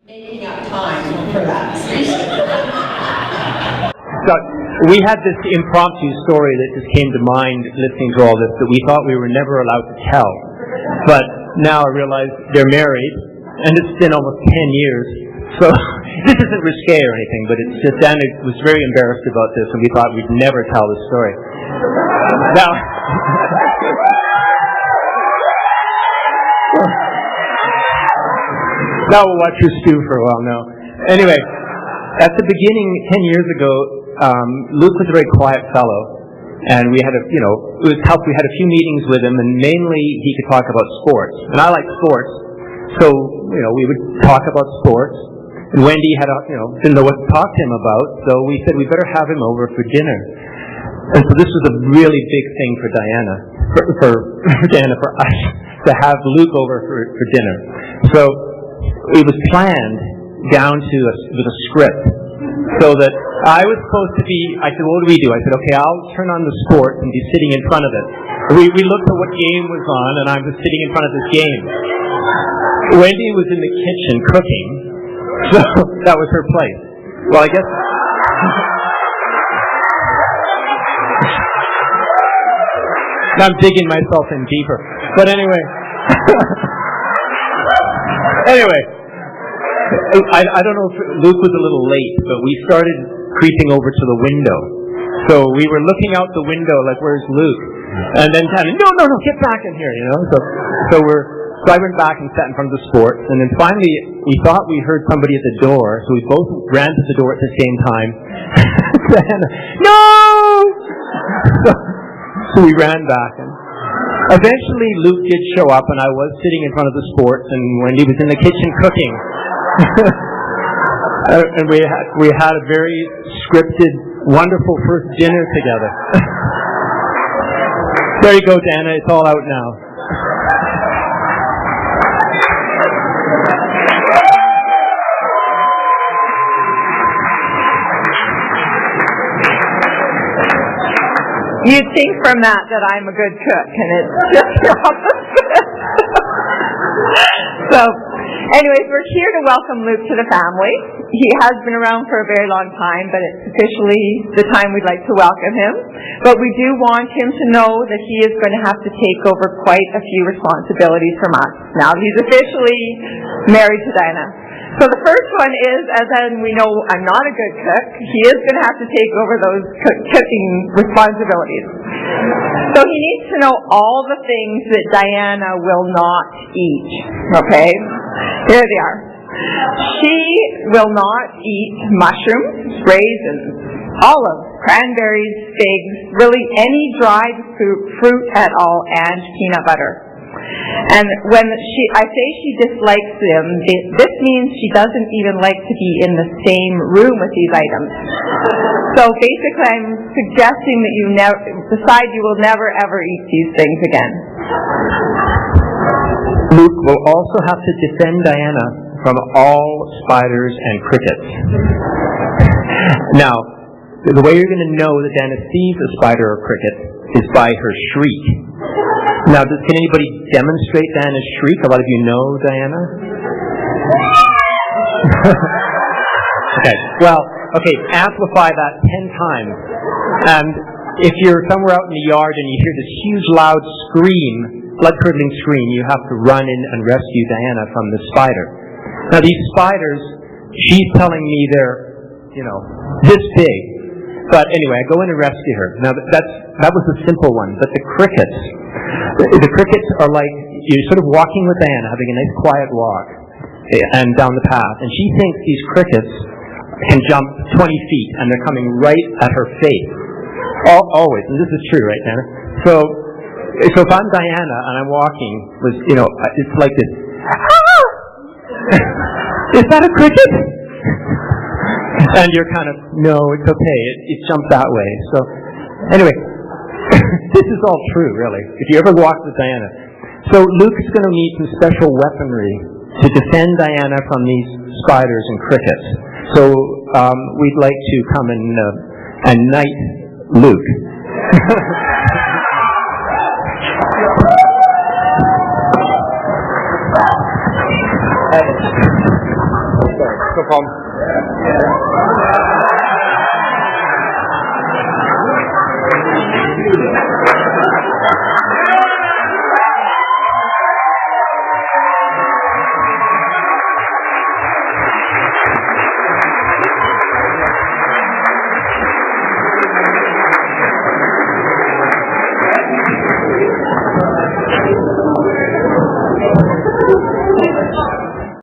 making up time for that speech. So we had this impromptu story that just came to mind listening to all this that we thought we were never allowed to tell. But now I realize they're married, and it's been almost 10 years. So this isn't risque or anything, but it's just Dana was very embarrassed about this, and we thought we'd never tell this story. Now, now we'll watch her stew for a while now. Anyway, at the beginning, 10 years ago, Luke was a very quiet fellow, and we had it was tough. We had a few meetings with him, and mainly he could talk about sports. And I like sports, so, we would talk about sports. And Wendy didn't know what to talk to him about, so we said we better have him over for dinner. And so this was a really big thing for Diana, for us, to have Luke over for dinner. So it was planned down to with a script, so that I was supposed to be, I said, what do we do? I said, okay, I'll turn on the sports and be sitting in front of it. We looked at what game was on, and I was sitting in front of this game. Wendy was in the kitchen cooking, so that was her place. Well, I guess... I'm digging myself in deeper. But anyway... I don't know if Luke was a little late, but we started creeping over to the window. So we were looking out the window like, where's Luke? And then Tana, no, get back in here, So I went back and sat in front of the sports, and then finally we thought we heard somebody at the door, so we both ran to the door at the same time. No! So we ran back, and eventually Luke did show up, and I was sitting in front of the sports, and Wendy was in the kitchen cooking. And we had a very scripted, wonderful first dinner together. There you go, Dana. It's all out now. You'd think from that I'm a good cook, and it's just the opposite. So, anyways, we're here to welcome Luke to the family. He has been around for a very long time, but it's officially the time we'd like to welcome him. But we do want him to know that he is going to have to take over quite a few responsibilities from us. Now that he's officially married to Diana. So the first one is, as we know I'm not a good cook, he is going to have to take over those cooking responsibilities. So he needs to know all the things that Diana will not eat. Okay? Here they are. She will not eat mushrooms, raisins, olives, cranberries, figs, really any dried fruit at all, and peanut butter. And when I say she dislikes them, this means she doesn't even like to be in the same room with these items. So basically I'm suggesting that you will never ever eat these things again. Luke will also have to defend Diana from all spiders and crickets. Now, the way you're going to know that Diana sees a spider or cricket is by her shriek. Now, can anybody demonstrate Diana's shriek? A lot of you know Diana? Okay, amplify that 10 times. And if you're somewhere out in the yard and you hear this huge loud scream, blood-curdling scream, you have to run in and rescue Diana from the spider. Now, these spiders, she's telling me they're, this big. But anyway, I go in and rescue her. Now, that was a simple one. But the crickets are like, you're sort of walking with Diana, having a nice quiet walk, and down the path. And she thinks these crickets can jump 20 feet, and they're coming right at her face. Always. And this is true, right, Diana? So if I'm Diana and I'm walking, it's like this. Is that a cricket? And you're kind of, no, it's okay. It jumped that way. So, anyway, this is all true, really, if you ever walk with Diana. So Luke's going to need some special weaponry to defend Diana from these spiders and crickets. So we'd like to come and knight Luke. microphone.